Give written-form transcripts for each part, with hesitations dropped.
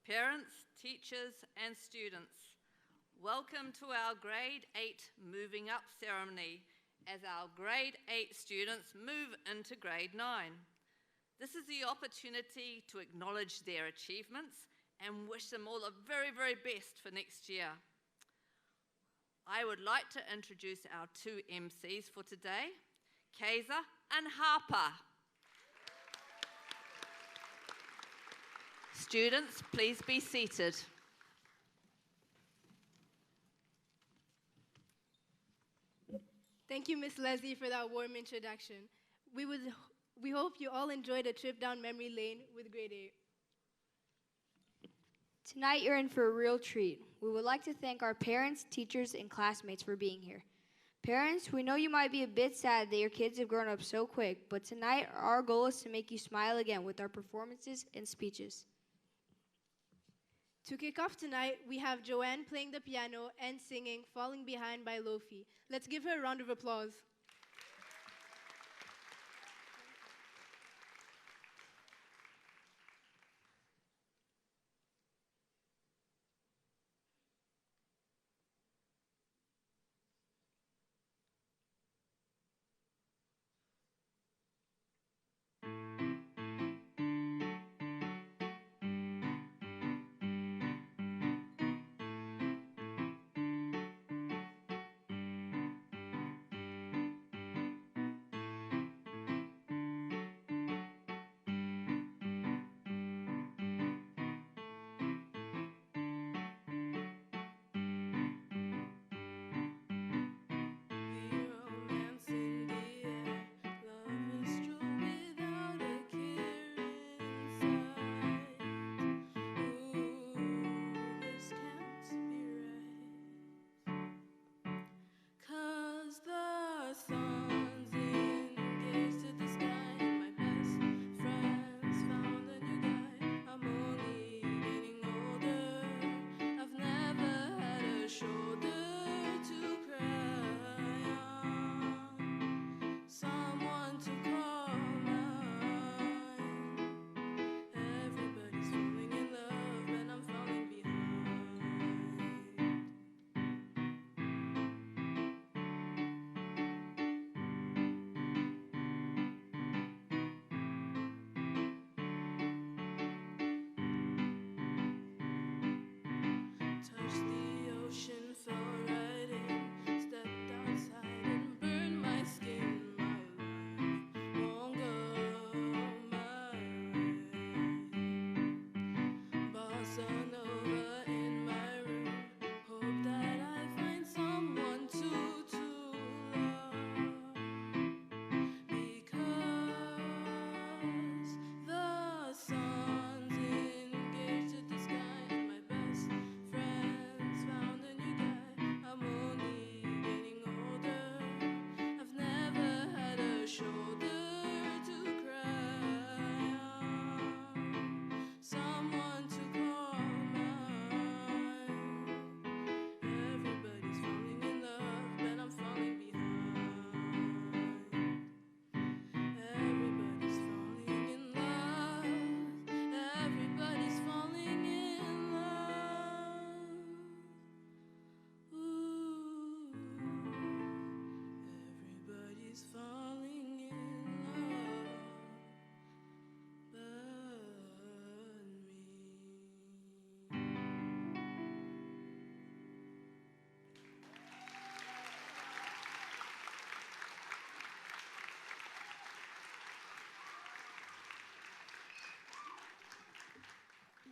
Parents, teachers, and students, welcome to our Grade 8 Moving Up ceremony as our Grade 8 students move into Grade 9. This is the opportunity to acknowledge their achievements and wish them all the very, very best for next year. I would like to introduce our two MCs for today, Kaiser and Harper. Students, please be seated. Thank you, Ms. Leslie, for that warm introduction. We hope you all enjoyed a trip down memory lane with Grade 8. Tonight you're in for a real treat. We would like to thank our parents, teachers, and classmates for being here. Parents, we know you might be a bit sad that your kids have grown up so quick, but tonight our goal is to make you smile again with our performances and speeches. To kick off tonight, we have Joanne playing the piano and singing Falling Behind by Lofi. Let's give her a round of applause.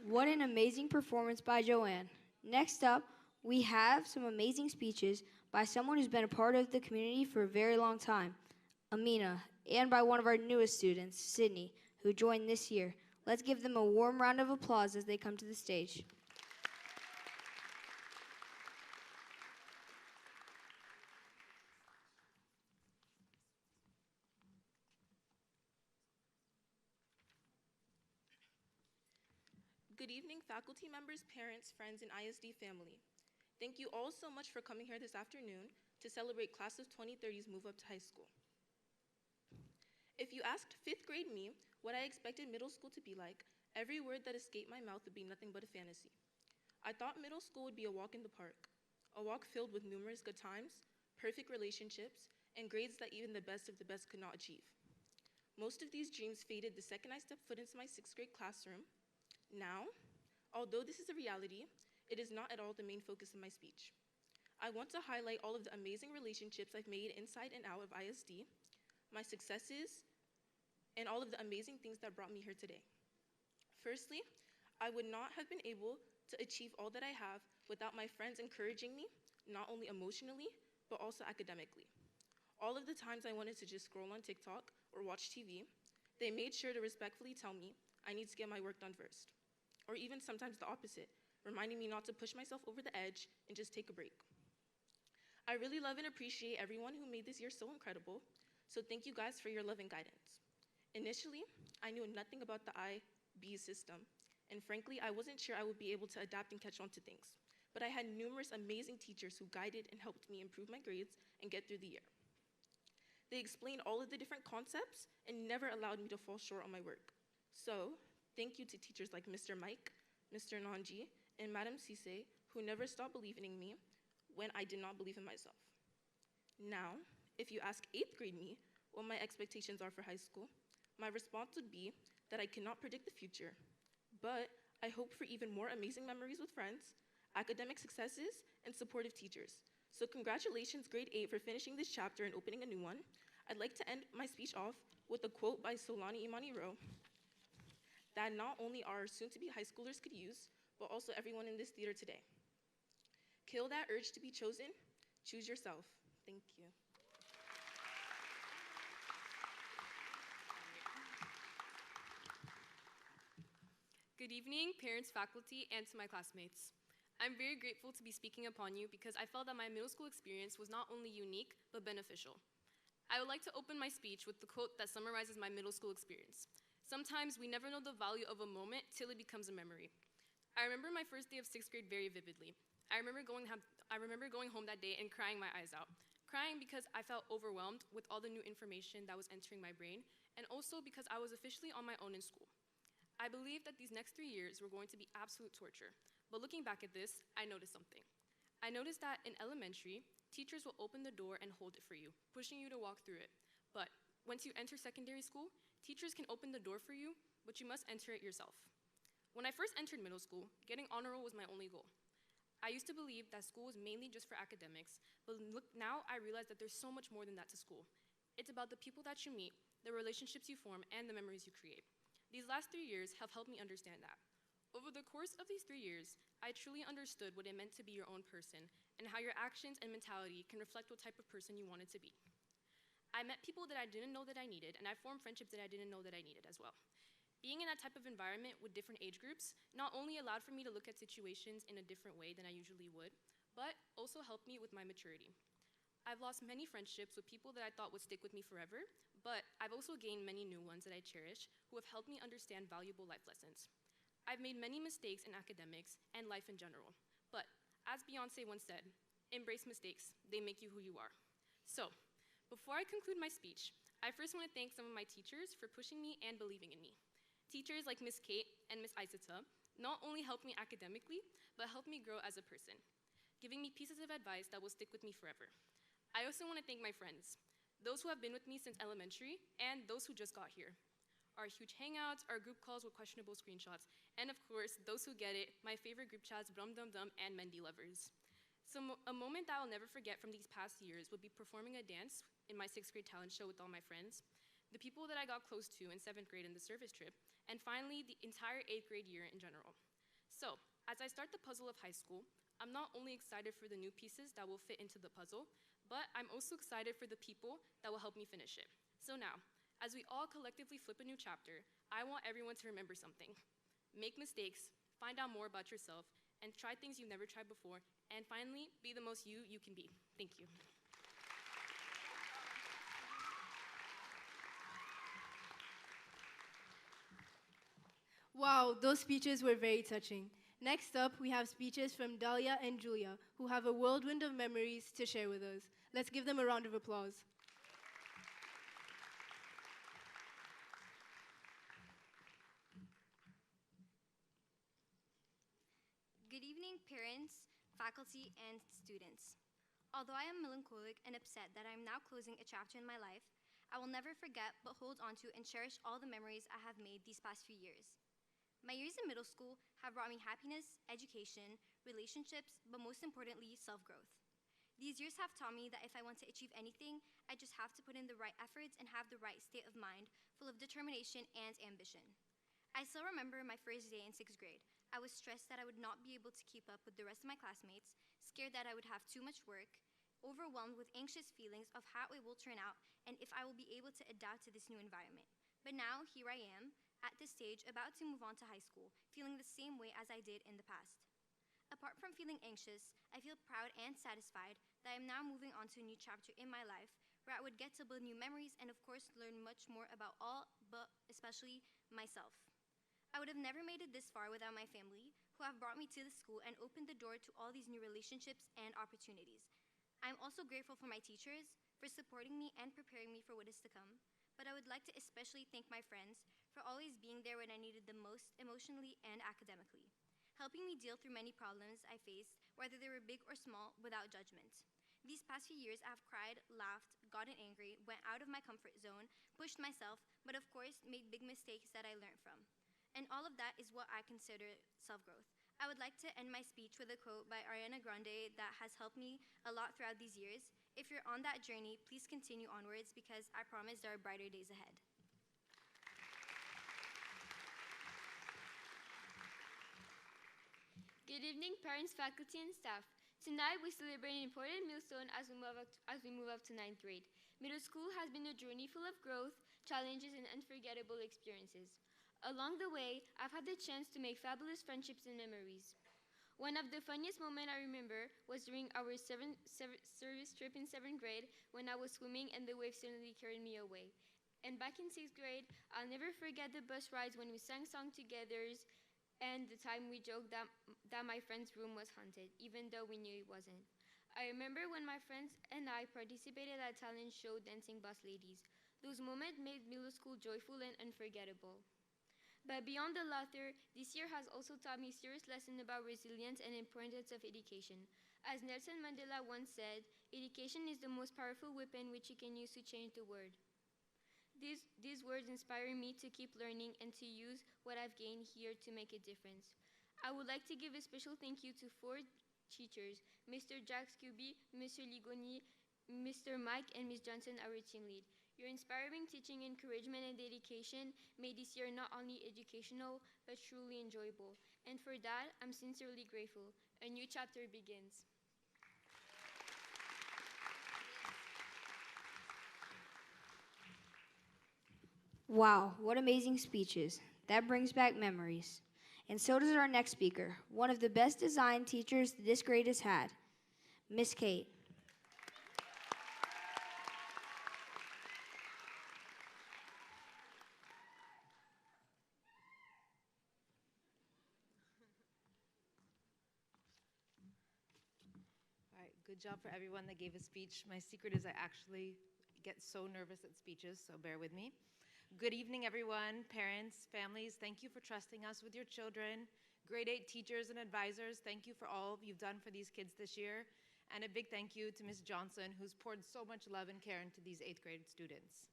What an amazing performance by Joanne. Next up, we have some amazing speeches by someone who's been a part of the community for a very long time, Amina, and by one of our newest students, Sydney, who joined this year. Let's give them a warm round of applause as they come to the stage. Good evening, faculty members, parents, friends, and ISD family. Thank you all so much for coming here this afternoon to celebrate Class of 2030's move up to high school. If you asked 5th grade me what I expected middle school to be like, Every word that escaped my mouth would be nothing but a fantasy. I thought middle school would be a walk in the park, a walk filled with numerous good times, perfect relationships, and grades that even the best of the best could not achieve. Most of these dreams faded the second I stepped foot into my 6th grade classroom. Now, although this is a reality, it is not at all the main focus of my speech. I want to highlight all of the amazing relationships I've made inside and out of ISD, my successes, and all of the amazing things that brought me here today. Firstly, I would not have been able to achieve all that I have without my friends encouraging me, not only emotionally, but also academically. All of the times I wanted to just scroll on TikTok or watch TV, they made sure to respectfully tell me I need to get my work done first. Or even sometimes the opposite, reminding me not to push myself over the edge and just take a break. I really love and appreciate everyone who made this year so incredible, so thank you guys for your love and guidance. Initially, I knew nothing about the IB system, and frankly, I wasn't sure I would be able to adapt and catch on to things. But I had numerous amazing teachers who guided and helped me improve my grades and get through the year. They explained all of the different concepts and never allowed me to fall short on my work. So, thank you to teachers like Mr. Mike, Mr. Nanji, and Madam Sise, who never stopped believing in me when I did not believe in myself. Now, if you ask 8th grade me what my expectations are for high school, my response would be that I cannot predict the future, but I hope for even more amazing memories with friends, academic successes, and supportive teachers. So congratulations, grade 8, for finishing this chapter and opening a new one. I'd like to end my speech off with a quote by Solani Imani Rowe that not only our soon-to-be high schoolers could use, but also everyone in this theater today. Kill that urge to be chosen, choose yourself. Thank you. Good evening, parents, faculty, and to my classmates. I'm very grateful to be speaking upon you because I felt that my middle school experience was not only unique, but beneficial. I would like to open my speech with the quote that summarizes my middle school experience. Sometimes we never know the value of a moment till it becomes a memory. I remember my first day of 6th grade very vividly. I remember going home that day and crying my eyes out. Crying because I felt overwhelmed with all the new information that was entering my brain, and also because I was officially on my own in school. I believed that these next 3 years were going to be absolute torture, but looking back at this, I noticed something. I noticed that in elementary, teachers will open the door and hold it for you, pushing you to walk through it. But once you enter secondary school, teachers can open the door for you, but you must enter it yourself. When I first entered middle school, getting honor roll was my only goal. I used to believe that school was mainly just for academics, but now I realize that there's so much more than that to school. It's about the people that you meet, the relationships you form, and the memories you create. These last 3 years have helped me understand that. Over the course of these 3 years, I truly understood what it meant to be your own person and how your actions and mentality can reflect what type of person you wanted to be. I met people that I didn't know that I needed, and I formed friendships that I didn't know that I needed as well. Being in that type of environment with different age groups not only allowed for me to look at situations in a different way than I usually would, but also helped me with my maturity. I've lost many friendships with people that I thought would stick with me forever, but I've also gained many new ones that I cherish who have helped me understand valuable life lessons. I've made many mistakes in academics and life in general, but as Beyonce once said, embrace mistakes, they make you who you are. So, before I conclude my speech, I first want to thank some of my teachers for pushing me and believing in me. Teachers like Miss Kate and Miss Isata not only helped me academically, but helped me grow as a person, giving me pieces of advice that will stick with me forever. I also want to thank my friends, those who have been with me since elementary, and those who just got here. Our huge hangouts, our group calls with questionable screenshots, and of course, those who get it, my favorite group chats, Brum Dum Dum and Mendy Lovers. So a moment that I'll never forget from these past years would be performing a dance in my 6th grade talent show with all my friends, the people that I got close to in 7th grade in the service trip, and finally, the entire 8th grade year in general. So, as I start the puzzle of high school, I'm not only excited for the new pieces that will fit into the puzzle, but I'm also excited for the people that will help me finish it. So now, as we all collectively flip a new chapter, I want everyone to remember something. Make mistakes, find out more about yourself, and try things you've never tried before, and finally, be the most you can be. Thank you. Wow, those speeches were very touching. Next up, we have speeches from Dahlia and Julia, who have a whirlwind of memories to share with us. Let's give them a round of applause. faculty, and students. Although I am melancholic and upset that I am now closing a chapter in my life, I will never forget but hold on to and cherish all the memories I have made these past few years. My years in middle school have brought me happiness, education, relationships, but most importantly, self-growth. These years have taught me that if I want to achieve anything, I just have to put in the right efforts and have the right state of mind, full of determination and ambition. I still remember my first day in 6th grade. I was stressed that I would not be able to keep up with the rest of my classmates, scared that I would have too much work, overwhelmed with anxious feelings of how it will turn out and if I will be able to adapt to this new environment. But now, here I am, at this stage, about to move on to high school, feeling the same way as I did in the past. Apart from feeling anxious, I feel proud and satisfied that I am now moving on to a new chapter in my life where I would get to build new memories and of course learn much more about all, but especially myself. I would have never made it this far without my family, who have brought me to the school and opened the door to all these new relationships and opportunities. I am also grateful for my teachers, for supporting me and preparing me for what is to come, but I would like to especially thank my friends for always being there when I needed them most emotionally and academically, helping me deal through many problems I faced, whether they were big or small, without judgment. These past few years, I have cried, laughed, gotten angry, went out of my comfort zone, pushed myself, but of course, made big mistakes that I learned from. And all of that is what I consider self-growth. I would like to end my speech with a quote by Ariana Grande that has helped me a lot throughout these years. If you're on that journey, please continue onwards because I promise there are brighter days ahead. Good evening, parents, faculty, and staff. Tonight, we celebrate an important milestone as we move up to 9th grade. Middle school has been a journey full of growth, challenges, and unforgettable experiences. Along the way, I've had the chance to make fabulous friendships and memories. One of the funniest moments I remember was during our service trip in 7th grade when I was swimming and the wave suddenly carried me away. And back in 6th grade, I'll never forget the bus rides when we sang songs together and the time we joked that my friend's room was haunted, even though we knew it wasn't. I remember when my friends and I participated at a talent show dancing Boss Ladies. Those moments made middle school joyful and unforgettable. But beyond the laughter, this year has also taught me serious lessons about resilience and importance of education. As Nelson Mandela once said, education is the most powerful weapon which you can use to change the world. These words inspire me to keep learning and to use what I've gained here to make a difference. I would like to give a special thank you to 4 teachers, Mr. Jack Scooby, Mr. Ligoni, Mr. Mike, and Ms. Johnson, our team lead. Your inspiring teaching, encouragement, and dedication made this year not only educational, but truly enjoyable. And for that, I'm sincerely grateful. A new chapter begins. Wow, what amazing speeches. That brings back memories. And so does our next speaker, one of the best design teachers this grade has had, Miss Kate. All right, good job for everyone that gave a speech. My secret is I actually get so nervous at speeches, so bear with me. Good evening, everyone, parents, families. Thank you for trusting us with your children. Grade 8 teachers and advisors, thank you for all you've done for these kids this year. And a big thank you to Ms. Johnson, who's poured so much love and care into these 8th grade students.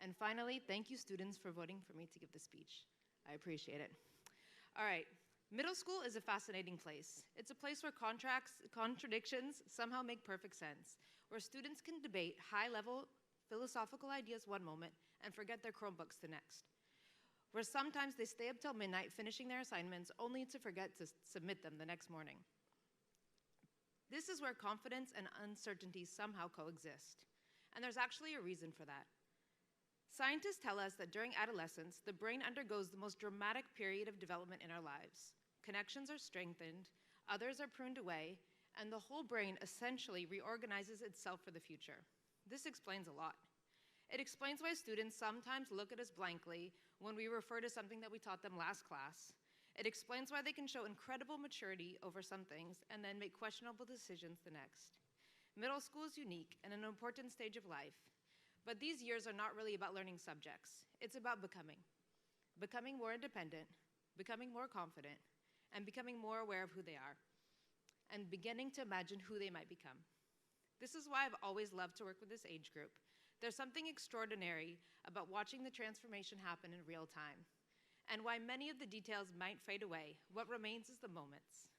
And finally, thank you, students, for voting for me to give the speech. I appreciate it. All right, middle school is a fascinating place. It's a place where contradictions somehow make perfect sense, where students can debate high-level philosophical ideas one moment and forget their Chromebooks the next, where sometimes they stay up till midnight finishing their assignments only to forget to submit them the next morning. This is where confidence and uncertainty somehow coexist, and there's actually a reason for that. Scientists tell us that during adolescence, the brain undergoes the most dramatic period of development in our lives. Connections are strengthened, others are pruned away, and the whole brain essentially reorganizes itself for the future. This explains a lot. It explains why students sometimes look at us blankly when we refer to something that we taught them last class. It explains why they can show incredible maturity over some things and then make questionable decisions the next. Middle school is unique and an important stage of life, but these years are not really about learning subjects. It's about becoming more independent, becoming more confident, and becoming more aware of who they are. and beginning to imagine who they might become. This is why I've always loved to work with this age group. There's something extraordinary about watching the transformation happen in real time. And why many of the details might fade away, what remains is the moments.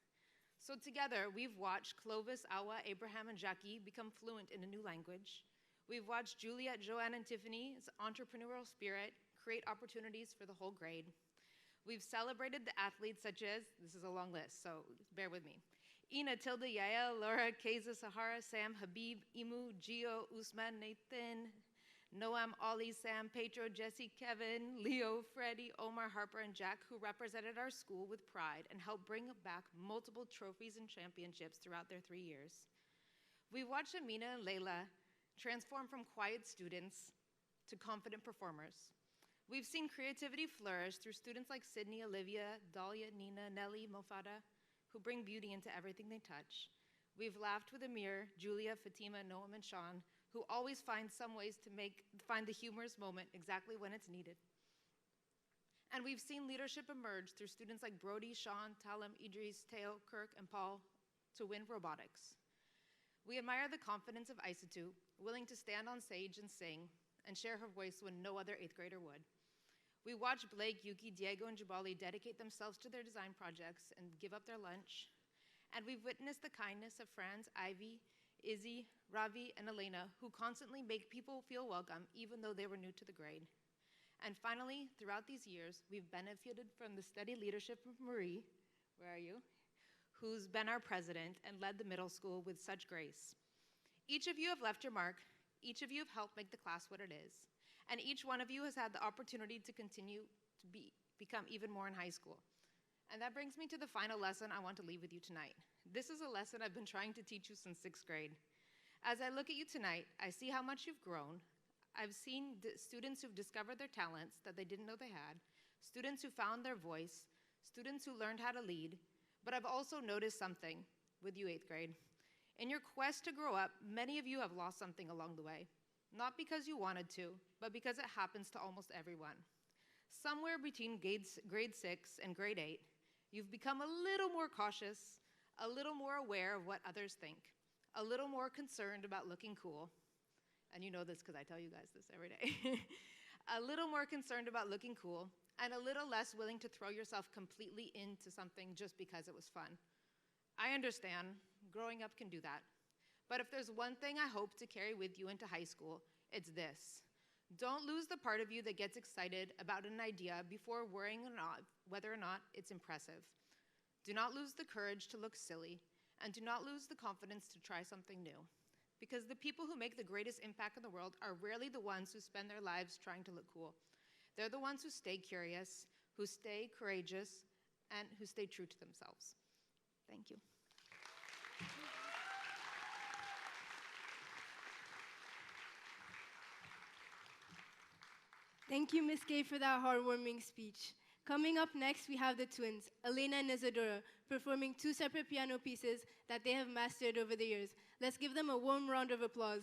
So together, we've watched Clovis, Awa, Abraham, and Jackie become fluent in a new language. We've watched Juliet, Joanne, and Tiffany's entrepreneurial spirit create opportunities for the whole grade. We've celebrated the athletes such as, this is a long list, so bear with me, Ina, Tilda, Yael, Laura, Keza, Sahara, Sam, Habib, Imu, Gio, Usman, Nathan, Noam, Ollie, Sam, Pedro, Jesse, Kevin, Leo, Freddie, Omar, Harper, and Jack, who represented our school with pride and helped bring back multiple trophies and championships throughout their 3 years. We watched Amina and Layla transform from quiet students to confident performers. We've seen creativity flourish through students like Sydney, Olivia, Dahlia, Nina, Nelly, Mofada, who bring beauty into everything they touch. We've laughed with Amir, Julia, Fatima, Noam, and Sean, who always find some ways to find the humorous moment exactly when it's needed. And we've seen leadership emerge through students like Brody, Sean, Talam, Idris, Teo, Kirk, and Paul to win robotics. We admire the confidence of Isatu, willing to stand on stage and sing and share her voice when no other 8th grader would. We watched Blake, Yuki, Diego, and Jabali dedicate themselves to their design projects and give up their lunch. And we've witnessed the kindness of Franz, Ivy, Izzy, Ravi, and Elena, who constantly make people feel welcome even though they were new to the grade. And finally, throughout these years, we've benefited from the steady leadership of Marie, where are you? Who's been our president and led the middle school with such grace. Each of you have left your mark. Each of you have helped make the class what it is. And each one of you has had the opportunity to continue to become even more in high school. And that brings me to the final lesson I want to leave with you tonight. This is a lesson I've been trying to teach you since 6th grade. As I look at you tonight, I see how much you've grown. I've seen students who've discovered their talents that they didn't know they had, students who found their voice, students who learned how to lead, but I've also noticed something with you 8th grade. In your quest to grow up, many of you have lost something along the way, not because you wanted to, but because it happens to almost everyone. Somewhere between grade 6 and grade 8, you've become a little more cautious, a little more aware of what others think, a little more concerned about looking cool. And you know this because I tell you guys this every day. A little more concerned about looking cool, and a little less willing to throw yourself completely into something just because it was fun. I understand, growing up can do that. But if there's one thing I hope to carry with you into high school, it's this. Don't lose the part of you that gets excited about an idea before worrying whether or not it's impressive. Do not lose the courage to look silly, and do not lose the confidence to try something new. Because the people who make the greatest impact in the world are rarely the ones who spend their lives trying to look cool. They're the ones who stay curious, who stay courageous, and who stay true to themselves. Thank you. Thank you, Ms. Kay, for that heartwarming speech. Coming up next, we have the twins, Elena and Isadora, performing 2 separate piano pieces that they have mastered over the years. Let's give them a warm round of applause.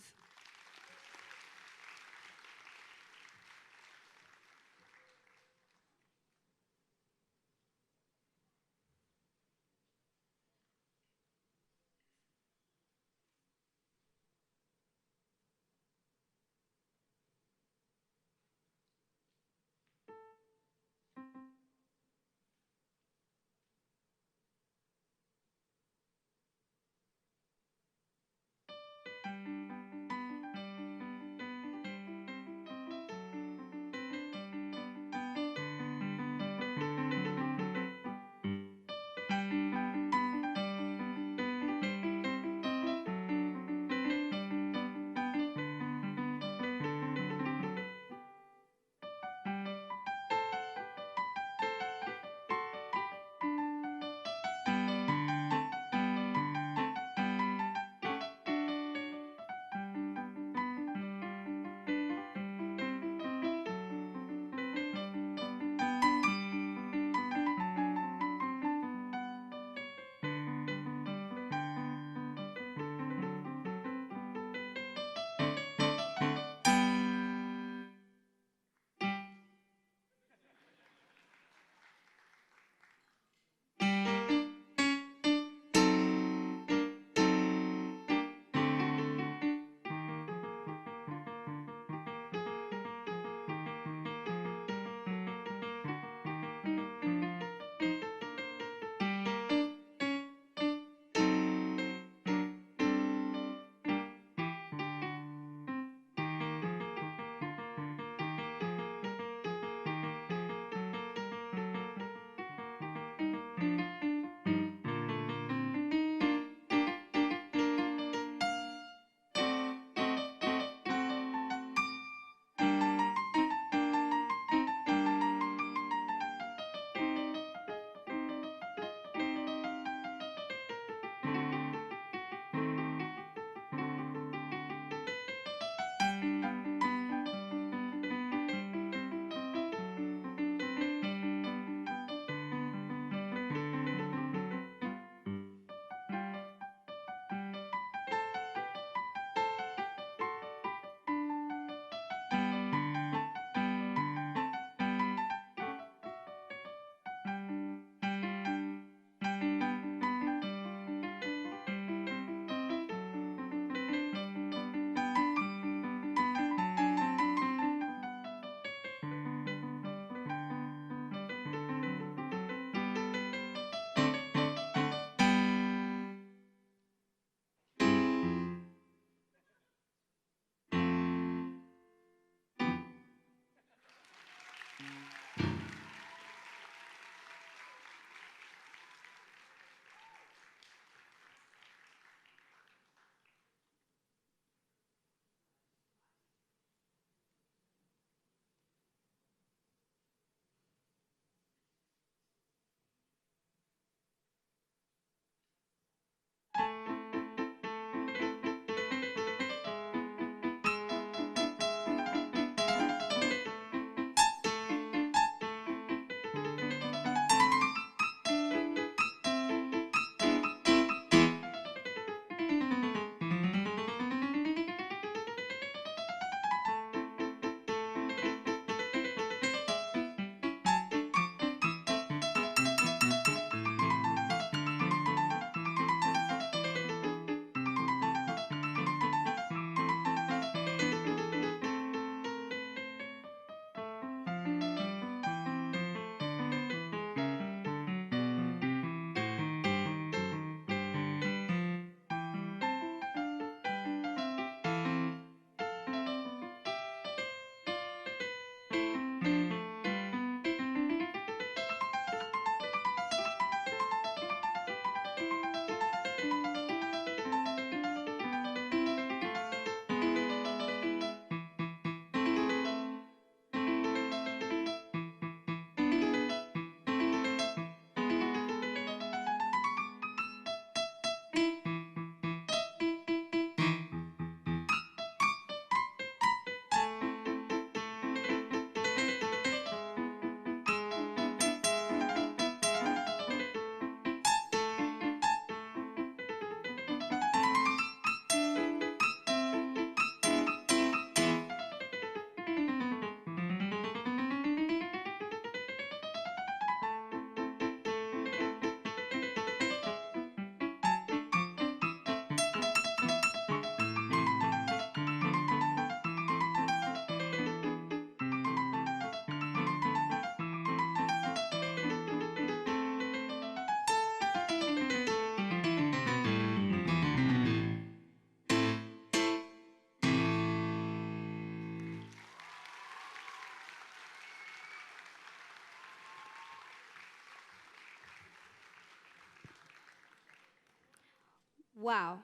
Wow.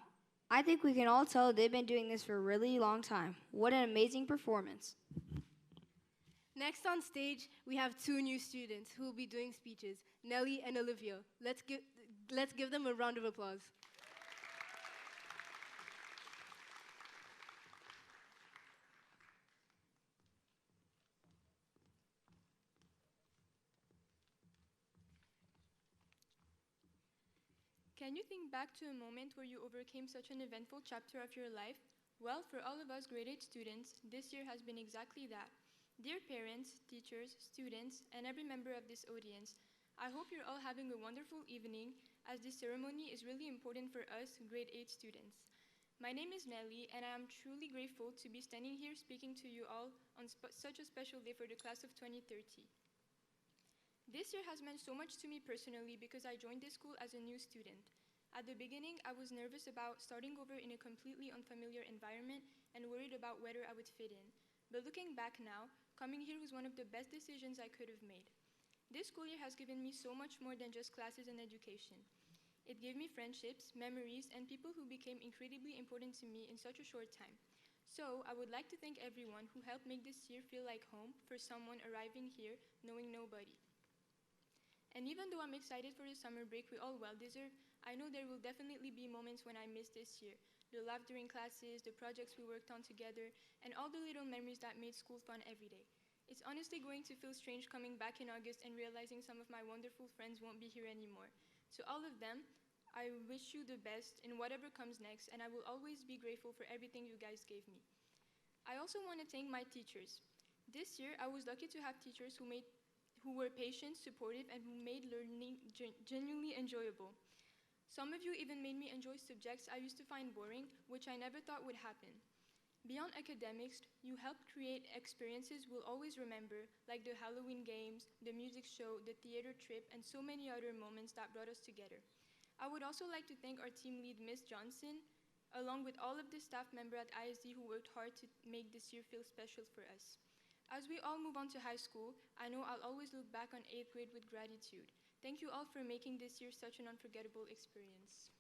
I think we can all tell they've been doing this for a really long time. What an amazing performance. Next on stage, we have two new students who will be doing speeches, Nelly and Olivia. Let's give them a round of applause. Can you think back to a moment where you overcame such an eventful chapter of your life? Well, for all of us grade 8 students, this year has been exactly that. Dear parents, teachers, students, and every member of this audience, I hope you're all having a wonderful evening, as this ceremony is really important for us grade 8 students. My name is Nelly, and I am truly grateful to be standing here speaking to you all on such a special day for the class of 2030. This year has meant so much to me personally because I joined this school as a new student. At the beginning, I was nervous about starting over in a completely unfamiliar environment and worried about whether I would fit in. But looking back now, coming here was one of the best decisions I could have made. This school year has given me so much more than just classes and education. It gave me friendships, memories, and people who became incredibly important to me in such a short time. So, I would like to thank everyone who helped make this year feel like home for someone arriving here knowing nobody. And even though I'm excited for the summer break we all well deserve, I know there will definitely be moments when I miss this year. The laugh during classes, the projects we worked on together, and all the little memories that made school fun every day. It's honestly going to feel strange coming back in August and realizing some of my wonderful friends won't be here anymore. To all of them, I wish you the best in whatever comes next, and I will always be grateful for everything you guys gave me. I also want to thank my teachers. This year, I was lucky to have teachers who were patient, supportive, and who made learning genuinely enjoyable. Some of you even made me enjoy subjects I used to find boring, which I never thought would happen. Beyond academics, you helped create experiences we'll always remember, like the Halloween games, the music show, the theater trip, and so many other moments that brought us together. I would also like to thank our team lead, Ms. Johnson, along with all of the staff members at ISD who worked hard to make this year feel special for us. As we all move on to high school, I know I'll always look back on 8th grade with gratitude. Thank you all for making this year such an unforgettable experience.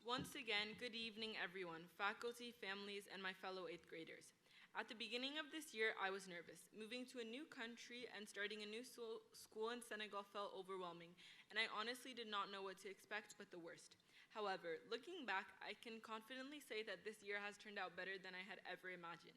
Once again, good evening everyone, faculty, families, and my fellow 8th graders. At the beginning of this year, I was nervous. Moving to a new country and starting a new school in Senegal felt overwhelming, and I honestly did not know what to expect but the worst. However, looking back, I can confidently say that this year has turned out better than I had ever imagined.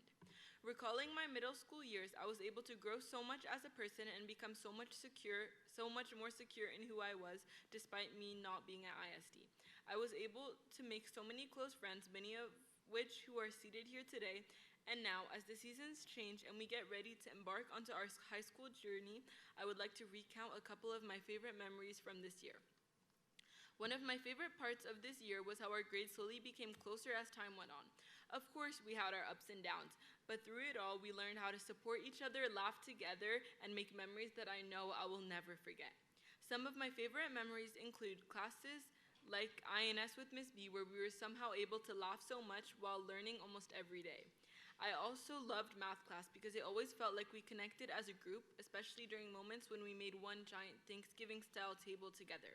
Recalling my middle school years, I was able to grow so much as a person and become so much more secure in who I was, despite me not being at ISD. I was able to make so many close friends, many of which who are seated here today. And now, as the seasons change and we get ready to embark onto our high school journey, I would like to recount a couple of my favorite memories from this year. One of my favorite parts of this year was how our grades slowly became closer as time went on. Of course, we had our ups and downs, but through it all, we learned how to support each other, laugh together, and make memories that I know I will never forget. Some of my favorite memories include classes like INS with Miss B, where we were somehow able to laugh so much while learning almost every day. I also loved math class because it always felt like we connected as a group, especially during moments when we made one giant Thanksgiving-style table together.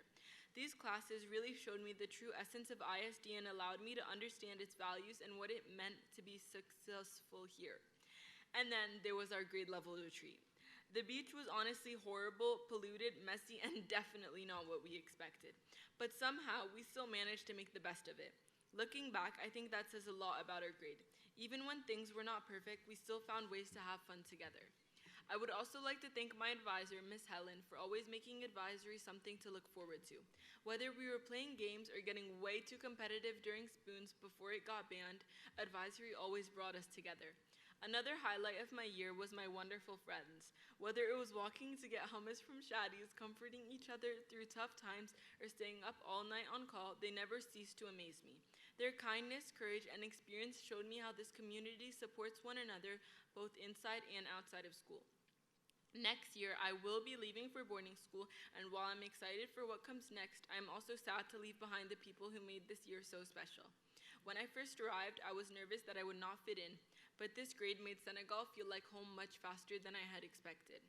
These classes really showed me the true essence of ISD and allowed me to understand its values and what it meant to be successful here. And then there was our grade level retreat. The beach was honestly horrible, polluted, messy, and definitely not what we expected. But somehow, we still managed to make the best of it. Looking back, I think that says a lot about our grade. Even when things were not perfect, we still found ways to have fun together. I would also like to thank my advisor, Miss Helen, for always making advisory something to look forward to. Whether we were playing games or getting way too competitive during spoons before it got banned, advisory always brought us together. Another highlight of my year was my wonderful friends. Whether it was walking to get hummus from Shaddy's, comforting each other through tough times, or staying up all night on call, they never ceased to amaze me. Their kindness, courage, and experience showed me how this community supports one another both inside and outside of school. Next year, I will be leaving for boarding school, and while I'm excited for what comes next, I'm also sad to leave behind the people who made this year so special. When I first arrived, I was nervous that I would not fit in, but this grade made Senegal feel like home much faster than I had expected.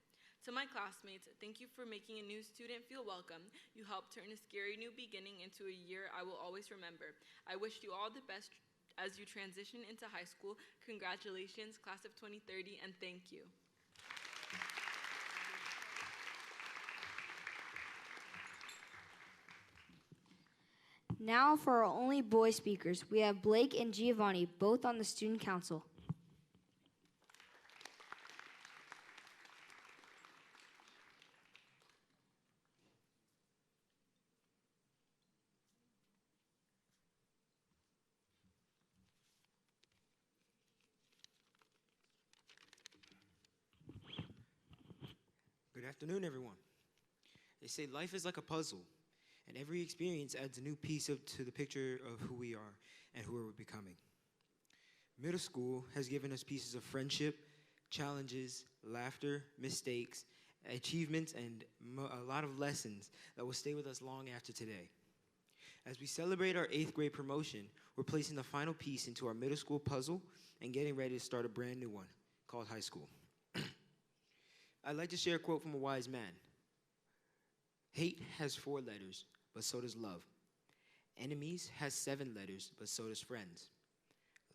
To my classmates, thank you for making a new student feel welcome. You helped turn a scary new beginning into a year I will always remember. I wish you all the best as you transition into high school. Congratulations, class of 2030, and thank you. Now for our only boy speakers, we have Blake and Giovanni, both on the student council. Good afternoon, everyone. They say life is like a puzzle, and every experience adds a new piece to the picture of who we are and who we're becoming. Middle school has given us pieces of friendship, challenges, laughter, mistakes, achievements, and a lot of lessons that will stay with us long after today. As we celebrate our 8th grade promotion, we're placing the final piece into our middle school puzzle and getting ready to start a brand new one called high school. I'd like to share a quote from a wise man. Hate has 4 letters, but so does love. Enemies has 7 letters, but so does friends.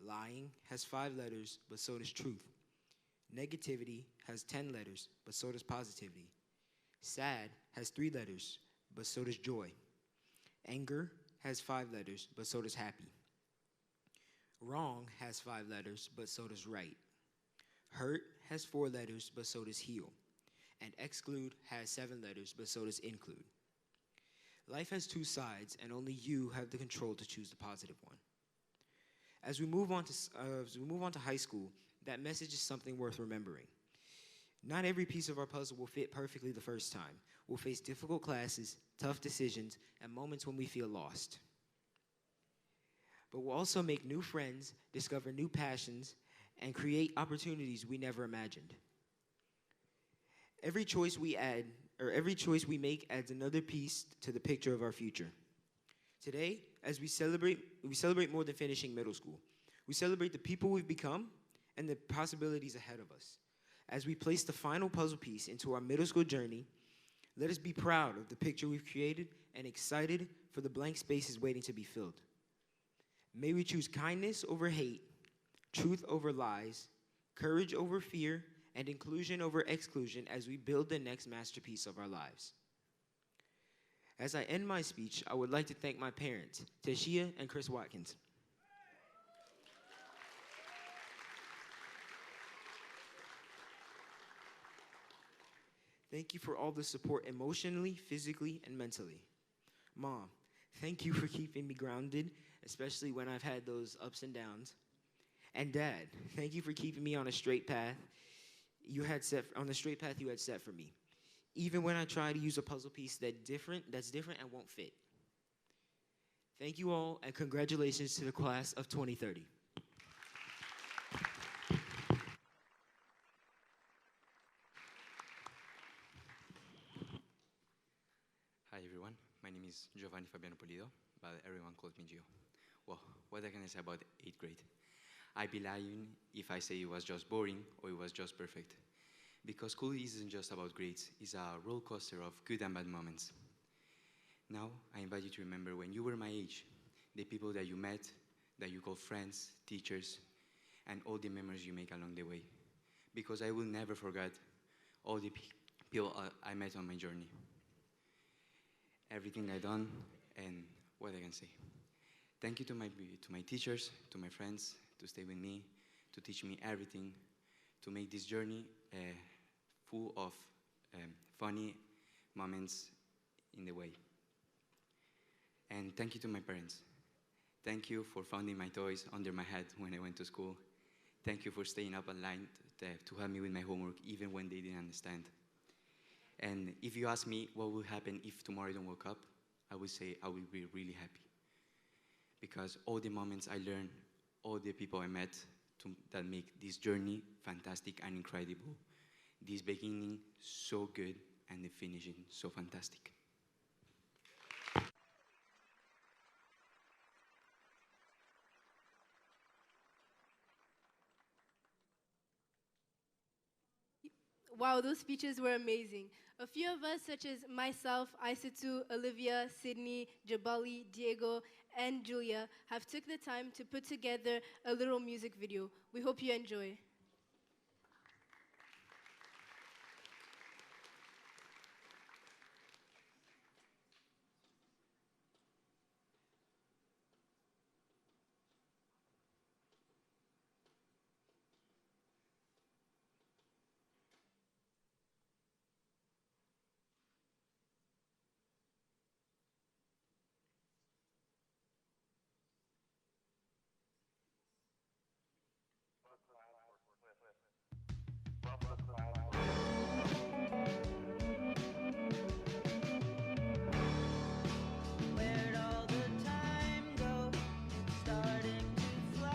Lying has 5 letters, but so does truth. Negativity has 10 letters, but so does positivity. Sad has 3 letters, but so does joy. Anger has 5 letters, but so does happy. Wrong has 5 letters, but so does right. Hurt has 4 letters, but so does heal. And exclude has 7 letters, but so does include. Life has 2 sides, and only you have the control to choose the positive one. As we move on to high school, that message is something worth remembering. Not every piece of our puzzle will fit perfectly the first time. We'll face difficult classes, tough decisions, and moments when we feel lost. But we'll also make new friends, discover new passions, and create opportunities we never imagined. Every choice we make adds another piece to the picture of our future. Today, as we celebrate more than finishing middle school. We celebrate the people we've become and the possibilities ahead of us. As we place the final puzzle piece into our middle school journey, let us be proud of the picture we've created and excited for the blank spaces waiting to be filled. May we choose kindness over hate, truth over lies, courage over fear, and inclusion over exclusion as we build the next masterpiece of our lives. As I end my speech, I would like to thank my parents, Tashia and Chris Watkins. Thank you for all the support emotionally, physically, and mentally. Mom, thank you for keeping me grounded, especially when I've had those ups and downs. And Dad, thank you for keeping me on a straight path you had set for me. Even when I try to use a puzzle piece that's different and won't fit. Thank you all, and congratulations to the class of 2030. Hi everyone, my name is Giovanni Fabiano Polido, but everyone calls me Gio. Well, what can I say about 8th grade? I'd be lying if I say it was just boring or it was just perfect. Because school isn't just about grades, it's a roller coaster of good and bad moments. Now, I invite you to remember when you were my age, the people that you met, that you call friends, teachers, and all the memories you make along the way. Because I will never forget all the people I met on my journey. Everything I've done, and what I can say. Thank you to my teachers, to my friends, to stay with me, to teach me everything, to make this journey full of funny moments in the way. And thank you to my parents. Thank you for finding my toys under my head when I went to school. Thank you for staying up all night to help me with my homework, even when they didn't understand. And if you ask me what will happen if tomorrow I don't wake up, I would say I will be really happy. Because all the moments I learned, all the people I met that make this journey fantastic and incredible. This beginning so good and the finishing so fantastic. Wow, those speeches were amazing. A few of us, such as myself, Isatu, Olivia, Sydney, Jabali, Diego, and Julia, have took the time to put together a little music video. We hope you enjoy. Where'd all the time go? It's starting to fly.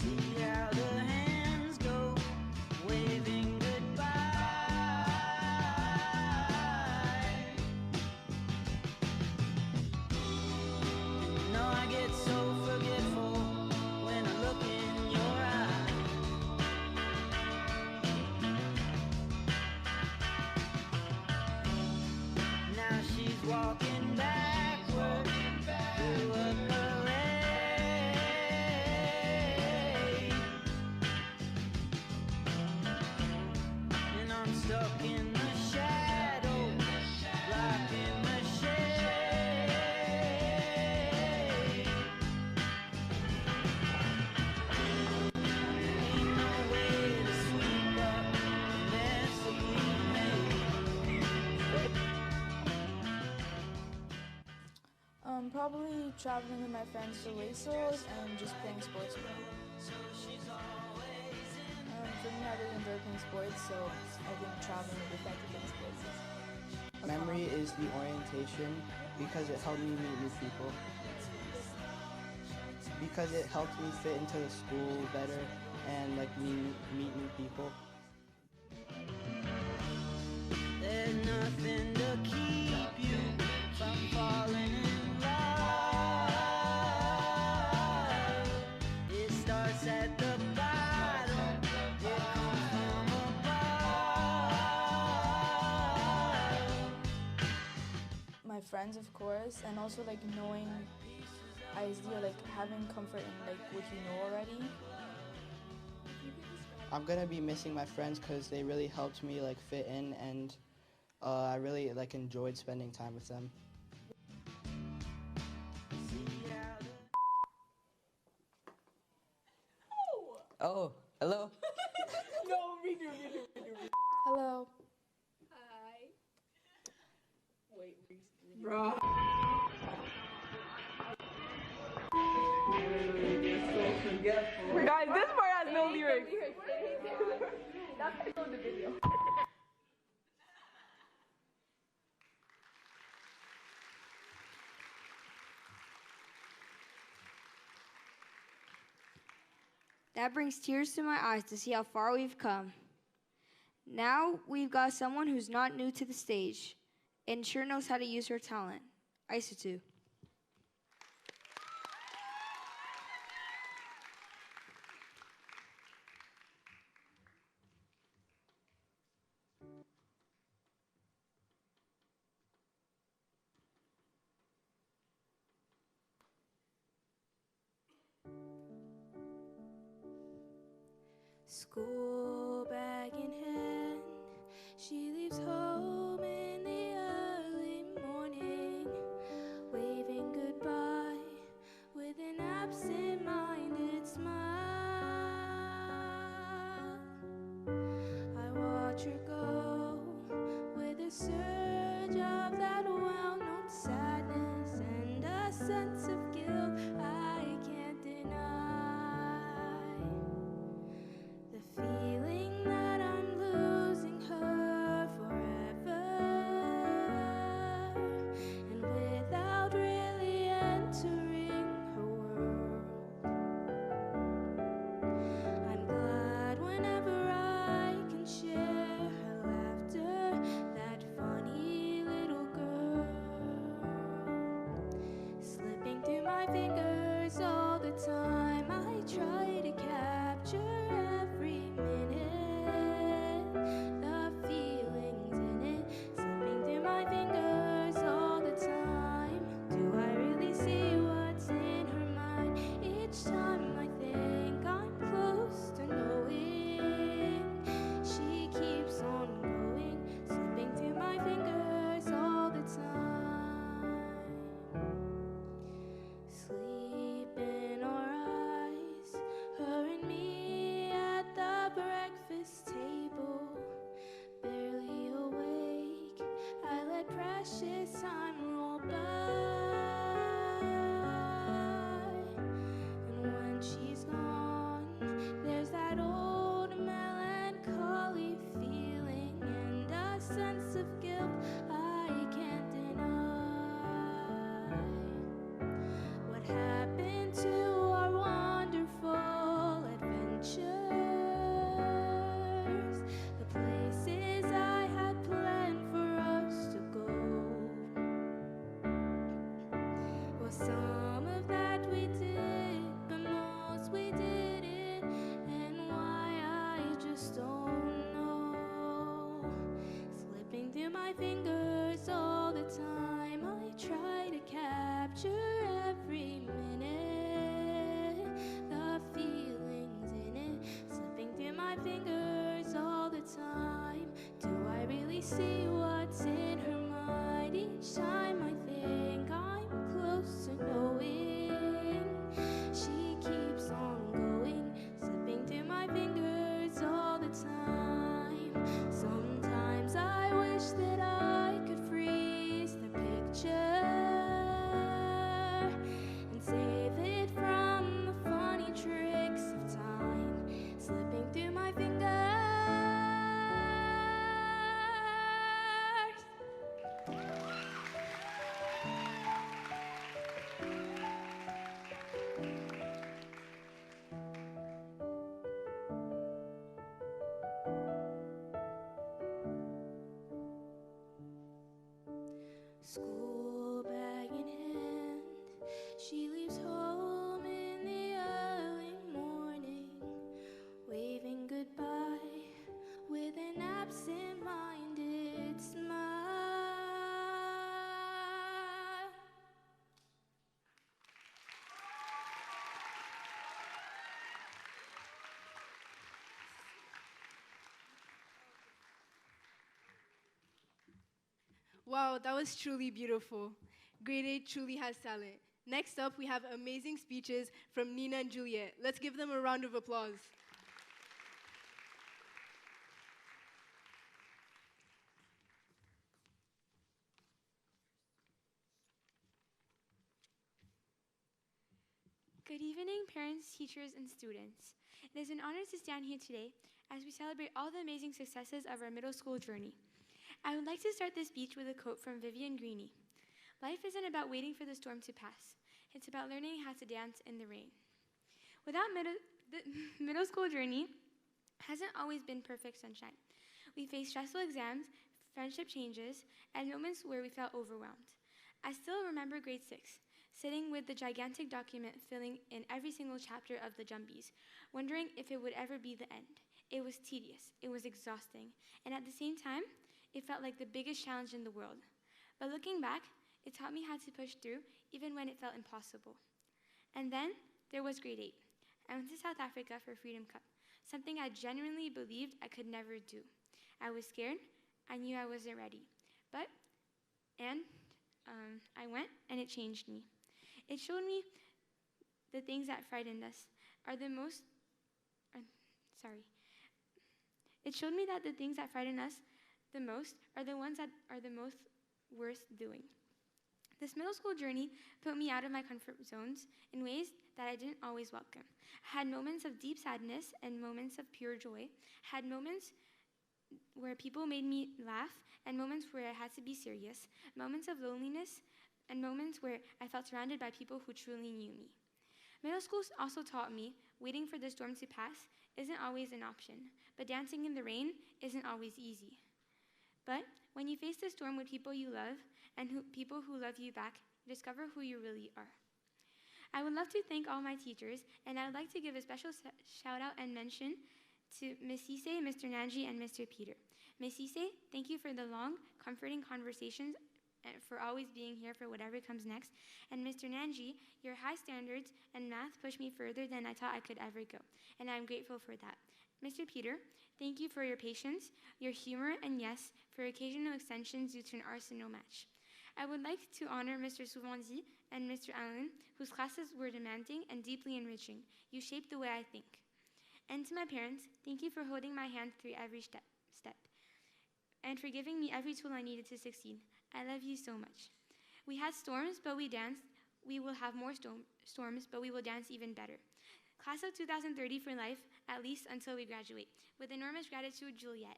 See how the hands go, waving goodbye. No, I get so forgetful when I look in your eyes. Now she's walking backward through a parade, and I'm stuck in the shadow, blocking the shade. Ain't no way to sweep up the mess that we made. Probably traveling with my friends to Waisos and just playing sports with them. For me, I really enjoy playing sports, so I think traveling would be fun to playing sports. Memory is the orientation because it helped me meet new people. Because it helped me fit into the school better and like meet new people. There's nothing to keep you from falling in love. It starts at the bottom, it comes from above. My friends, of course, and also like knowing ISD or like having comfort in like what you know already. I'm gonna be missing my friends because they really helped me like fit in, and I really like enjoyed spending time with them. Oh, hello. No, Hello. Hi. Wait, bro. Guys, this part has no lyrics. That's the video. That brings tears to my eyes to see how far we've come. Now we've got someone who's not new to the stage and sure knows how to use her talent, Isatu. School bag in hand, she leaves home in the early morning, waving goodbye with an absent-minded smile. I watch her go with a surge of that well-known sadness and a sense of guilt I can't deny. The feeling that I'm losing her forever, and without really entering her world. I'm glad whenever I can share her laughter, that funny little girl, slipping through my fingers all time roll by. And when she's gone, there's that old melancholy feeling and a sense of guilt I can't deny. What happened to our wonderful adventures? The places I had planned for us to go. Well, some of that we did, but most we didn't. And why I just don't know. Slipping through my fingers all the time, I try to capture every minute, the feelings in it. Slipping through my fingers all the time. Do I really see what's in her mind? Each time I think I'm close to knowing, she keeps on going, slipping through my fingers all the time. Sometimes I wish that I could freeze the picture and save it from the funny tricks of time, slipping through my fingers. School bag in hand, she leaves home in the early morning, waving goodbye with an absent-minded smile. Wow, that was truly beautiful. Grade 8 truly has talent. Next up, we have amazing speeches from Nina and Juliet. Let's give them a round of applause. Good evening, parents, teachers, and students. It is an honor to stand here today as we celebrate all the amazing successes of our middle school journey. I would like to start this speech with a quote from Vivian Greenie. Life isn't about waiting for the storm to pass. It's about learning how to dance in the rain. The middle school journey hasn't always been perfect sunshine. We faced stressful exams, friendship changes, and moments where we felt overwhelmed. I still remember grade 6, sitting with the gigantic document filling in every single chapter of the Jumbies, wondering if it would ever be the end. It was tedious, it was exhausting, and at the same time, it felt like the biggest challenge in the world. But looking back, it taught me how to push through even when it felt impossible. And then there was grade 8. I went to South Africa for Freedom Cup, something I genuinely believed I could never do. I was scared, I knew I wasn't ready. I went and it changed me. It showed me the things that frightened us are the most, It showed me that the things that frighten us the most are the ones that are the most worth doing. This middle school journey put me out of my comfort zones in ways that I didn't always welcome. I had moments of deep sadness and moments of pure joy. I had moments where people made me laugh and moments where I had to be serious, moments of loneliness and moments where I felt surrounded by people who truly knew me. Middle school also taught me waiting for the storm to pass isn't always an option, but dancing in the rain isn't always easy. But when you face the storm with people you love and people who love you back, you discover who you really are. I would love to thank all my teachers, and I would like to give a special shout out and mention to Ms. Cisse, Mr. Nanji, and Mr. Peter. Ms. Cisse, thank you for the long, comforting conversations and for always being here for whatever comes next. And Mr. Nanji, your high standards and math pushed me further than I thought I could ever go, and I'm grateful for that. Mr. Peter, thank you for your patience, your humor, and yes, for occasional extensions due to an Arsenal match. I would like to honor Mr. Souvanzi and Mr. Allen, whose classes were demanding and deeply enriching. You shaped the way I think. And to my parents, thank you for holding my hand through every step. and for giving me every tool I needed to succeed. I love you so much. We had storms, but we danced. We will have more storms, but we will dance even better. Class of 2030 for life, at least until we graduate. With enormous gratitude, Juliet.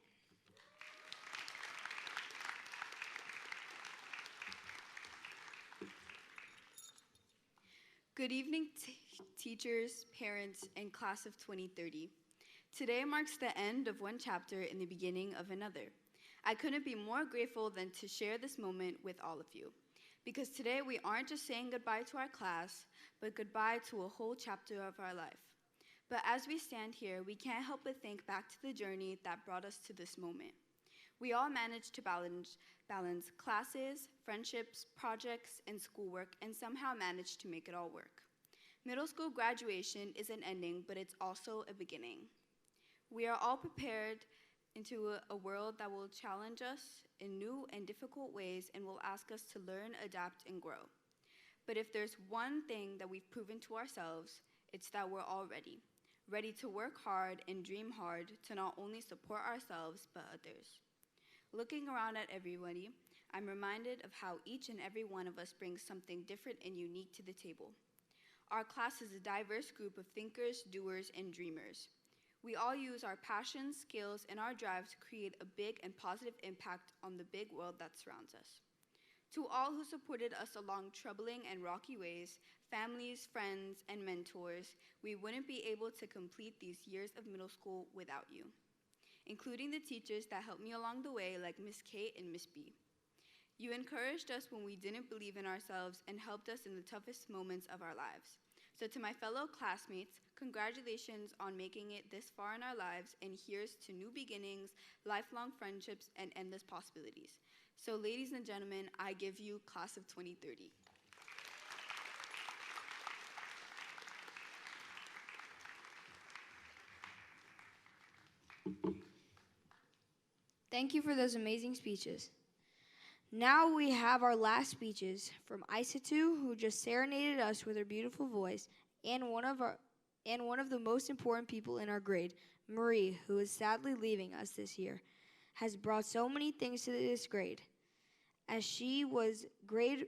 Good evening, teachers, parents, and class of 2030. Today marks the end of one chapter and the beginning of another. I couldn't be more grateful than to share this moment with all of you. Because today we aren't just saying goodbye to our class, but goodbye to a whole chapter of our life. But as we stand here, we can't help but think back to the journey that brought us to this moment. We all managed to balance classes, friendships, projects, and schoolwork, and somehow managed to make it all work. Middle school graduation is an ending, but it's also a beginning. We are all prepared into a world that will challenge us in new and difficult ways and will ask us to learn, adapt, and grow. But if there's one thing that we've proven to ourselves, it's that we're all ready to work hard and dream hard to not only support ourselves, but others. Looking around at everybody, I'm reminded of how each and every one of us brings something different and unique to the table. Our class is a diverse group of thinkers, doers, and dreamers. We all use our passions, skills, and our drive to create a big and positive impact on the big world that surrounds us. To all who supported us along troubling and rocky ways, families, friends, and mentors, we wouldn't be able to complete these years of middle school without you, including the teachers that helped me along the way, like Miss Kate and Miss B. You encouraged us when we didn't believe in ourselves and helped us in the toughest moments of our lives. So to my fellow classmates, congratulations on making it this far in our lives, and here's to new beginnings, lifelong friendships, and endless possibilities. So ladies and gentlemen, I give you class of 2030. Thank you for those amazing speeches. Now we have our last speeches from Isatu, who just serenaded us with her beautiful voice, and one of the most important people in our grade, Marie, who is sadly leaving us this year, has brought so many things to this grade. As she was grade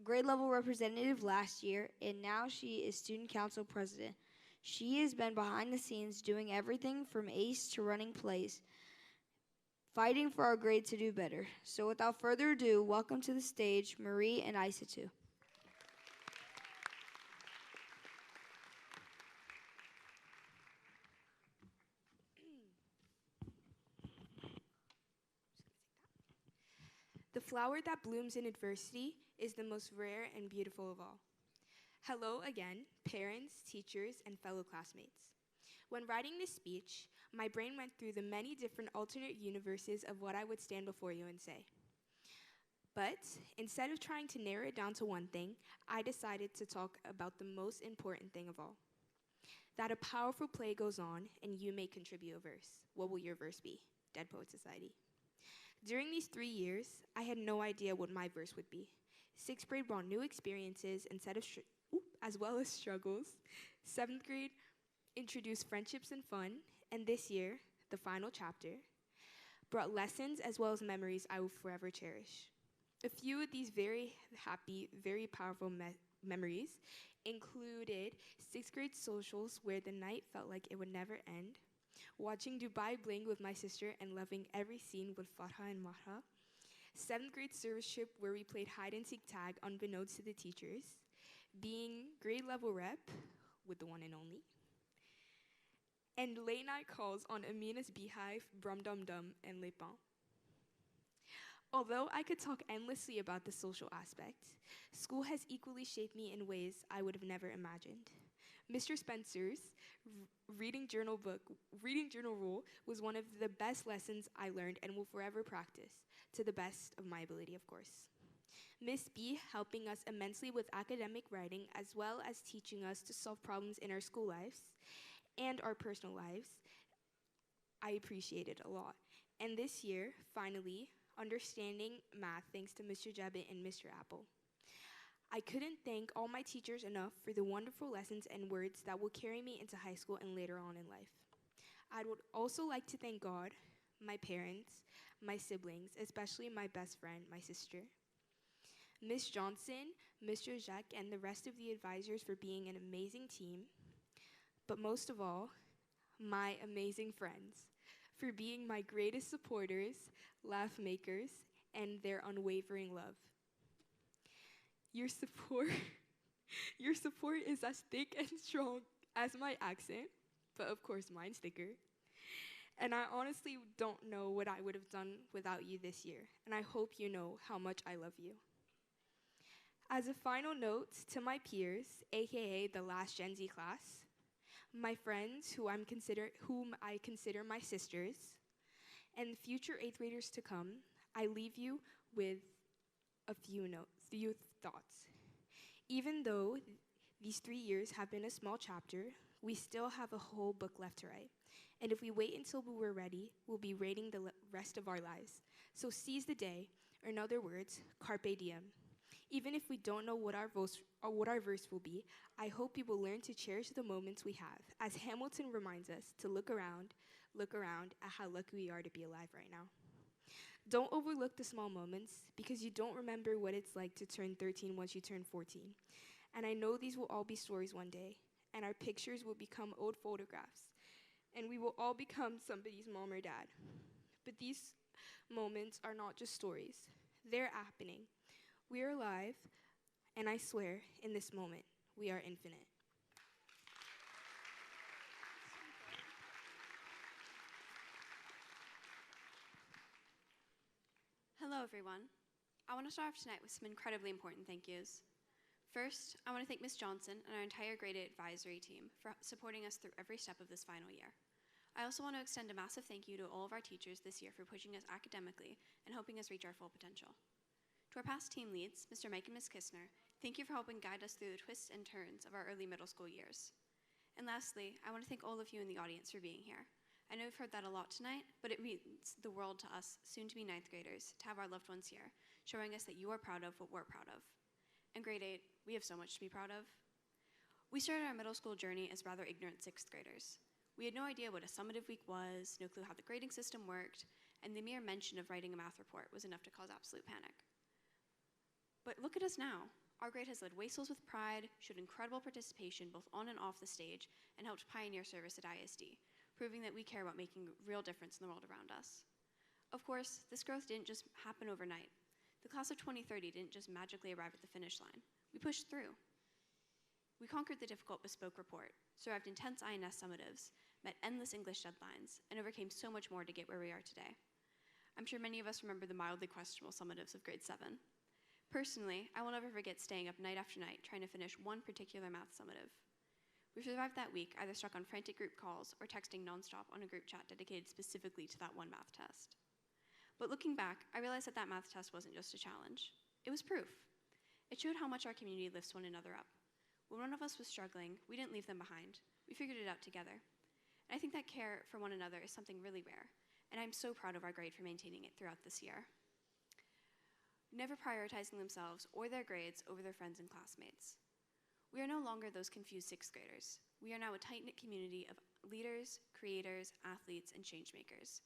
level representative last year, and now she is student council president. She has been behind the scenes doing everything from ACE to running plays, fighting for our grade to do better. So without further ado, welcome to the stage, Marie and Isatu. The flower that blooms in adversity is the most rare and beautiful of all. Hello again, parents, teachers, and fellow classmates. When writing this speech, my brain went through the many different alternate universes of what I would stand before you and say. But instead of trying to narrow it down to one thing, I decided to talk about the most important thing of all. That a powerful play goes on and you may contribute a verse. What will your verse be? Dead Poet Society. During these 3 years, I had no idea what my verse would be. 6th grade brought new experiences as well as struggles. 7th grade introduced friendships and fun. And this year, the final chapter, brought lessons as well as memories I will forever cherish. A few of these very happy, very powerful memories included 6th grade socials where the night felt like it would never end, watching Dubai Bling with my sister and loving every scene with Farha and Mahra, 7th grade service trip where we played hide and seek tag unbeknownst to the teachers, being grade level rep with the one and only, and late night calls on Amina's Beehive, Brum Dum Dum, and Le Pan. Although I could talk endlessly about the social aspect, school has equally shaped me in ways I would have never imagined. Mr. Spencer's reading journal rule was one of the best lessons I learned and will forever practice, to the best of my ability, of course. Miss B helping us immensely with academic writing as well as teaching us to solve problems in our school lives and our personal lives, I appreciated a lot. And this year, finally, understanding math thanks to Mr. Jabit and Mr. Apple. I couldn't thank all my teachers enough for the wonderful lessons and words that will carry me into high school and later on in life. I would also like to thank God, my parents, my siblings, especially my best friend, my sister, Miss Johnson, Mr. Jacques, and the rest of the advisors for being an amazing team, but most of all, my amazing friends for being my greatest supporters, laugh makers, and their unwavering love. Your support, your support is as thick and strong as my accent, but of course mine's thicker. And I honestly don't know what I would have done without you this year, and I hope you know how much I love you. As a final note to my peers, aka the last Gen Z class, my friends whom I consider my sisters, and future 8th graders to come, I leave you with a few thoughts. Even though these 3 years have been a small chapter, we still have a whole book left to write. And if we wait until we're ready, we'll be writing the rest of our lives. So seize the day, or in other words, carpe diem. Even if we don't know what our verse will be, I hope we will learn to cherish the moments we have. As Hamilton reminds us to look around at how lucky we are to be alive right now. Don't overlook the small moments, because you don't remember what it's like to turn 13 once you turn 14. And I know these will all be stories one day, and our pictures will become old photographs, and we will all become somebody's mom or dad. But these moments are not just stories. They're happening. We are alive, and I swear, in this moment, we are infinite. Hello, everyone. I want to start off tonight with some incredibly important thank yous. First, I want to thank Ms. Johnson and our entire grade 8 advisory team for supporting us through every step of this final year. I also want to extend a massive thank you to all of our teachers this year for pushing us academically and helping us reach our full potential. To our past team leads, Mr. Mike and Ms. Kistner, thank you for helping guide us through the twists and turns of our early middle school years. And lastly, I want to thank all of you in the audience for being here. I know we've heard that a lot tonight, but it means the world to us, soon-to-be 9th graders, to have our loved ones here, showing us that you are proud of what we're proud of. In grade 8, we have so much to be proud of. We started our middle school journey as rather ignorant 6th graders. We had no idea what a summative week was, no clue how the grading system worked, and the mere mention of writing a math report was enough to cause absolute panic. But look at us now. Our grade has led Waisels with pride, showed incredible participation both on and off the stage, and helped pioneer service at ISD, proving that we care about making a real difference in the world around us. Of course, this growth didn't just happen overnight. The class of 2030 didn't just magically arrive at the finish line. We pushed through. We conquered the difficult bespoke report, survived intense INS summatives, met endless English deadlines, and overcame so much more to get where we are today. I'm sure many of us remember the mildly questionable summatives of grade 7. Personally, I will never forget staying up night after night trying to finish one particular math summative. We survived that week either stuck on frantic group calls or texting nonstop on a group chat dedicated specifically to that one math test. But looking back, I realized that that math test wasn't just a challenge. It was proof. It showed how much our community lifts one another up. When one of us was struggling, we didn't leave them behind. We figured it out together. And I think that care for one another is something really rare, and I'm so proud of our grade for maintaining it throughout this year. Never prioritizing themselves or their grades over their friends and classmates. We are no longer those confused 6th graders. We are now a tight-knit community of leaders, creators, athletes, and change makers.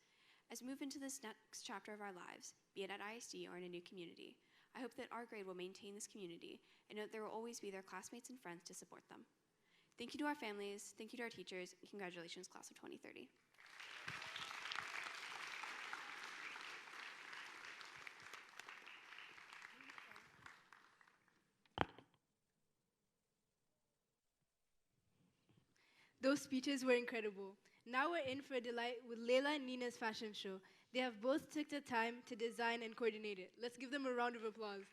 As we move into this next chapter of our lives, be it at ISD or in a new community, I hope that our grade will maintain this community and know that there will always be their classmates and friends to support them. Thank you to our families, thank you to our teachers, and congratulations, class of 2030. Those speeches were incredible. Now we're in for a delight with Layla and Nina's fashion show. They have both took the time to design and coordinate it. Let's give them a round of applause.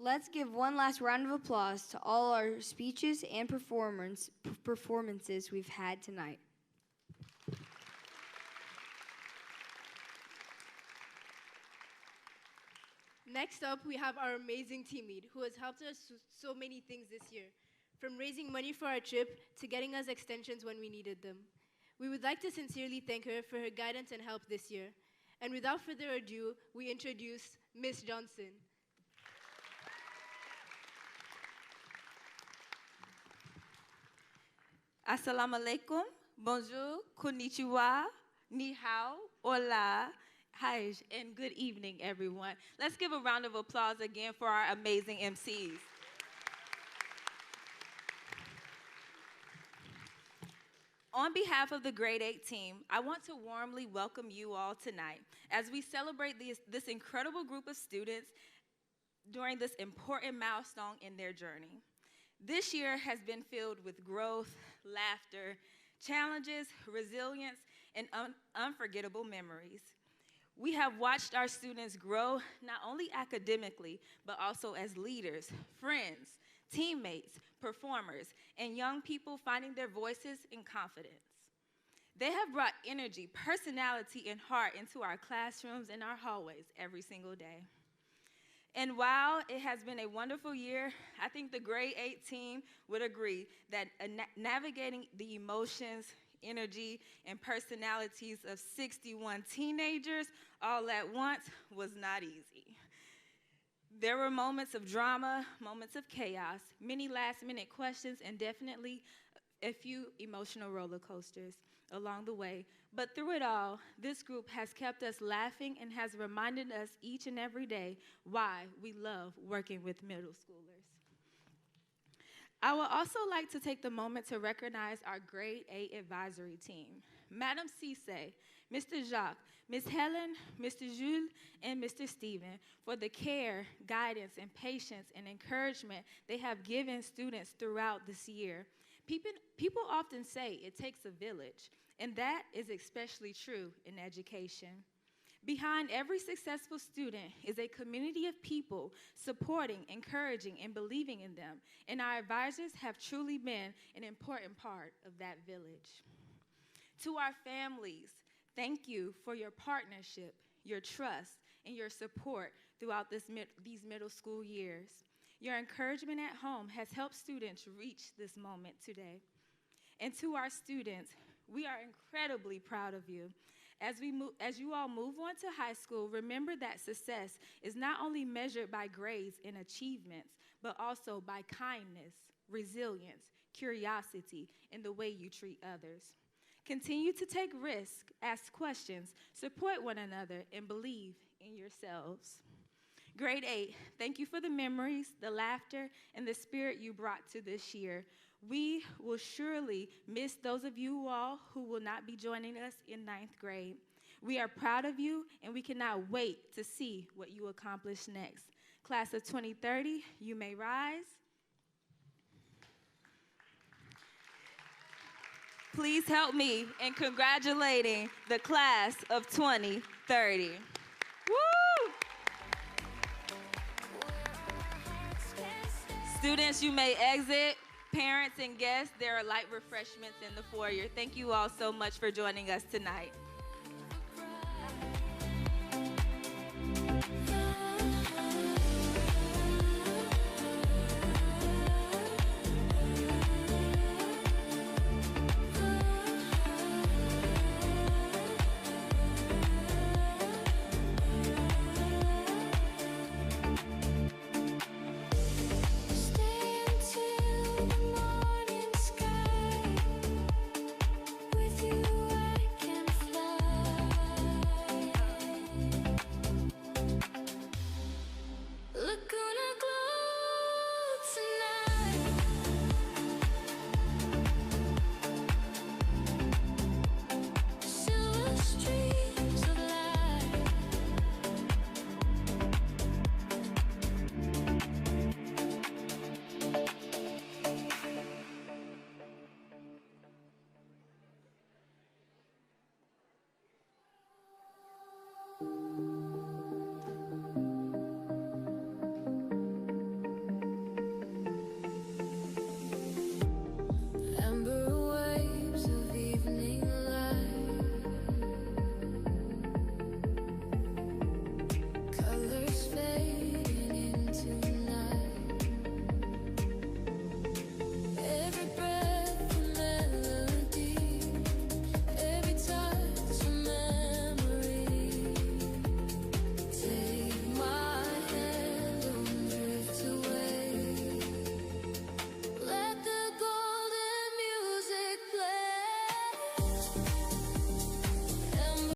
let's give one last round of applause to all our speeches and performances we've had tonight. Next up, we have our amazing team lead, who has helped us with so many things this year, from raising money for our trip to getting us extensions when we needed them. We would like to sincerely thank her for her guidance and help this year. And without further ado, we introduce Miss Johnson. Assalamu alaikum, bonjour, konnichiwa, ni hao, hola, hi, and good evening, everyone. Let's give a round of applause again for our amazing MCs. On behalf of the Grade 8 team, I want to warmly welcome you all tonight as we celebrate this incredible group of students during this important milestone in their journey. This year has been filled with growth, laughter, challenges, resilience, and unforgettable memories. We have watched our students grow not only academically, but also as leaders, friends, teammates, performers, and young people finding their voices and confidence. They have brought energy, personality, and heart into our classrooms and our hallways every single day. And while it has been a wonderful year, I think the Grade 8 team would agree that navigating the emotions, energy, and personalities of 61 teenagers all at once was not easy. There were moments of drama, moments of chaos, many last-minute questions, and definitely a few emotional roller coasters along the way. But through it all, this group has kept us laughing and has reminded us each and every day why we love working with middle schoolers. I would also like to take the moment to recognize our Grade 8 advisory team, Madam Cisse, Mr. Jacques, Ms. Helen, Mr. Jules, and Mr. Stephen for the care, guidance, and patience and encouragement they have given students throughout this year. People often say it takes a village, and that is especially true in education. Behind every successful student is a community of people supporting, encouraging, and believing in them, and our advisors have truly been an important part of that village. To our families, thank you for your partnership, your trust, and your support throughout these middle school years. Your encouragement at home has helped students reach this moment today. And to our students, we are incredibly proud of you. As you all move on to high school, remember that success is not only measured by grades and achievements, but also by kindness, resilience, curiosity, and the way you treat others. Continue to take risks, ask questions, support one another, and believe in yourselves. Grade 8, thank you for the memories, the laughter, and the spirit you brought to this year. We will surely miss those of you all who will not be joining us in 9th grade. We are proud of you, and we cannot wait to see what you accomplish next. Class of 2030, you may rise. Please help me in congratulating the class of 2030. Woo! Students, you may exit. Parents and guests, there are light refreshments in the foyer. Thank you all so much for joining us tonight.